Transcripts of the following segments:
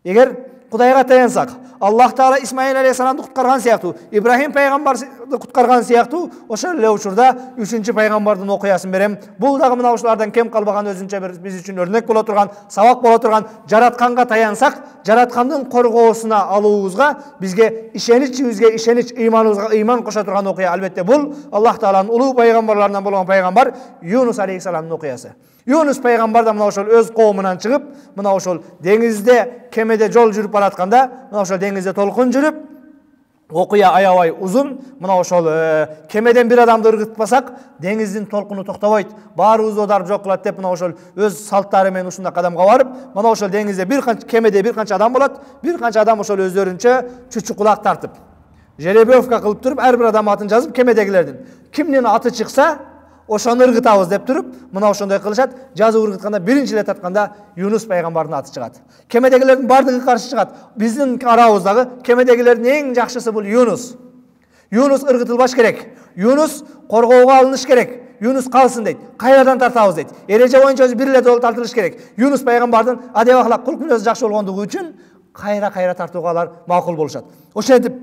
Егер Кудайга таянсак, Аллах Таала Исмаил алейхиссаламды куткарган сыяктуу, Ибрахим пайгамбарды куткарган сыяктуу, ошол эле учурда 3-чү пайгамбардын окуясын берем. Бул дагы мына ушулардан кем калбаган өзүнчө бир биз үчүн өрнөк боло турган, сабак боло турган, жаратканга таянсак, жараткандын коргоосуна алуубузга, бизге ишеничибизге ишенич, ыйманыбызга ыйман кошо турган окуя. Албетте бул Аллах Тааланын улуу пайгамбарларынан болгон пайгамбар Юнус алейхиссаламдын окуясы. Юнус пайгамбар да мына ошол өз коомунан чыгып, мына ошол деңизде, кемеде жол жүрүп баратканда, мына ошол деңизде толкун жүрүп, окуя аябай узун. Мына ошол кемеден бир адамды ыргытпасак, деңиздин толкуну токтобойт. Баарыбызды оодарып жок кылат деп, мына ошол өз салттары менен ушундай кадамга барып, мына ошол деңизде бир канча кемеде бир канча адам болот. Бир канча адам ошол өздөрүнчө чүчү кулак тартып, жеребевка кылып туруп, ар бир адам атын жазып, кемедегилердин кимдин аты чыкса, ошону ыргытабыз деп туруп, мына ошондой кылышат. Жазып ыргытканда биринчи эле тартканда Юнус пайгамбардын аты чыгат. Кемедегилердин бардыгы каршы чыгат. Биздин арабыздагы кемедегилердин эң жакшысы бул Юнус. Юнус ыргытылбаш керек. Юнус коргоого алыныш керек. Юнус калсын дейт. Кайрадан тартабыз дейт. Эреже боюнча бир эле жолу тартылыш керек. Юнус пайгамбардын адеп ахлак, кулк мүнөзү жакшы болгондугу үчүн кайра тартууга алар макул болушат. Ошентип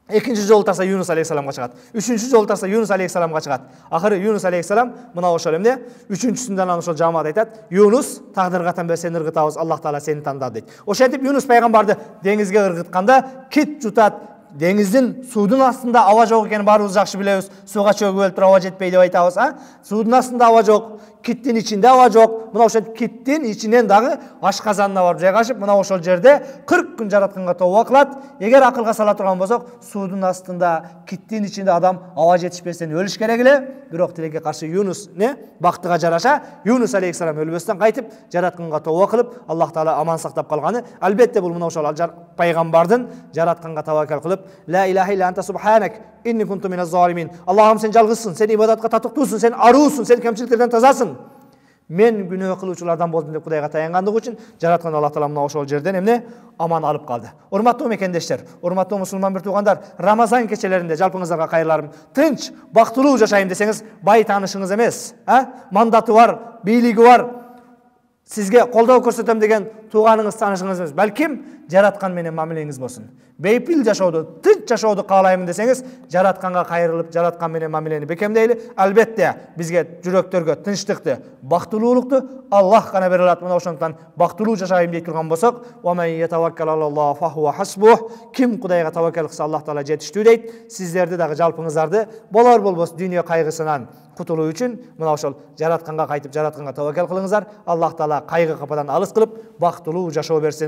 экинчи жолу тарса Юнус алейхиссаламга чыгат. Үчүнчү жолу тарса Юнус алейхиссаламга чыгат. Акыры Юнус алейхиссалам мына ошол эмне? Үчүнчүсүндө анан ошол жамаат айтат: "Юнус, тагдырга танбай сени ыргытабыз, Аллах Таала сени тандады" дейт. Ошентип Юнус пайгамбарды деңизге ыргытканда кит жутат. Деңиздин суудун астында аба жок экенин баарыбыз жакшы билебиз. Сууга чөгүп өлүп туруп аба жетпей деп айтабыз, Суудун астында аба жок, киттин ичинде аба жок. Мына ошол киттин ичинен дагы ашказанына барып жайгашып, мына ошол жерде 40 күн жаратканга тооба кылат. Эгер акылга сала турган болсок, суудун астында, киттин ичинде адам аба жетишпестен өлүш керек эле. Бирок тилекке каршы Юнус бактыга жараша Юнус алейхиссалам өлбөстөн кайтып, жаратканга тооба кылып, Аллах Таала аман сактап калганы. Албетте бул мына ошол пайгамбардын жаратканга таваккал кылып, "Ла илаха илля анта субханак, инни кунту миназ залимин." Аллахым, сен жалгызсың, сен ибадатка татыктуусуң, сен аруусуң, сен кемчиликтерден тазасың. Мен күнөө кылуучулардан болдум деп Кудайга таянгандыгы үчүн жараткан Аллах Таала мына ошол жерден аман алып калды. Урматтуу мекендештер, урматтуу мусулман бир туугандар, Рамазан кечелеринде жалпыңыздарга кайрыларым. Тынч, бактылуу жашайм десеңиз, бай таанышыңыз эмес, мандаты бар, бийлиги бар, сизге колдоо көрсөтөм деген тууганыңыз, таанышыңыз эмес. Балким жараткан менен мамилеңиз болсун. Бейпил жашоодо, тынч жашоодо каалайм десеңиз, жаратканга кайрылып, жараткан менен мамилени бекемдейли. Албетте бизге жүрөктөргө тынчтыкты, бактылуулукту Аллах гана бере алат. Мына ошондуктан бактылуу жашайм дейт турган болсок, "Ва ман ятаваккал алаллах фа хуа хасбух." Ким Кудайга таваккал кылса, Аллах Таала жетиштүү дейт. Сиздерди дагы жалпыңыздарды болор болбос дүйнө кайгысынан кутулуу үчүн мына ошол жаратканга кайтып, жаратканга таваккал кылыңыздар. Аллах Таала кайгы кападан алыс кылып, бактылуу жашоо берсин.